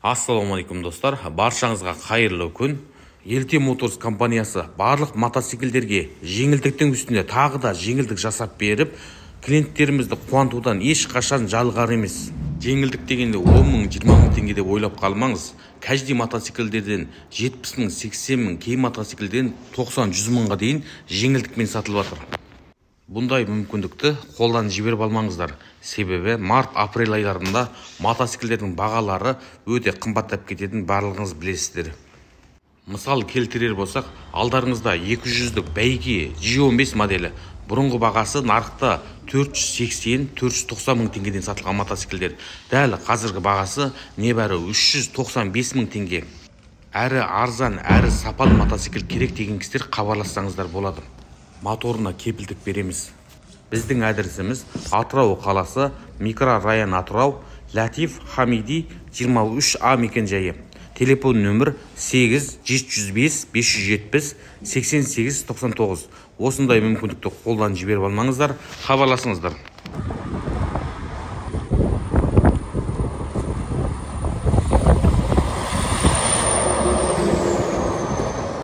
Ассалаумалейкум достар, баршаңызға қайырлы күн. Елте Моторс компаниясы барлық мотоциклдерге жеңілдіктің үстінде тағы да жеңілдік жасап беріп, клиенттерімізді қуантудан ешқашан жалығар емес. Жеңілдік дегенде 10 мың, 20 мың теңге деп ойлап қалмаңыз. Каждый мотоциклдерден 70 мың, 80 мың, кей мотоциклден 90-100 мыңға дейін жеңілдікпен сатылып жатыр. Бұндай мүмкіндікті қолдан жіберіп алмаңыздар. Себебі март-апрель айларында мотоциклдердің бағалары өте қымбаттап кететін барлығыңыз білесіздер. Мысал келтірер болсақ, алдарыңызда 200-лік бәйге G15 моделі. Бұрынғы бағасы нарықта 480-490 мың теңгеден сатылған мотоциклдер. Дәл қазіргі бағасы небәрі 395 мың теңге. Әрі арзан, әрі сапалы мотоцикл керек деген кісілер хабарлассаңыздар болады. Моторына кепілдік береміз. Біздің адресіміз Атырау қаласы, микрорайон Атырау, Латиф Хамиди 23А мекенжайы. Телефон нөмір 8-705-570-88-99. Осындай мүмкіндікті қолдан жіберіп алмаңыздар, хабарласыңыздар.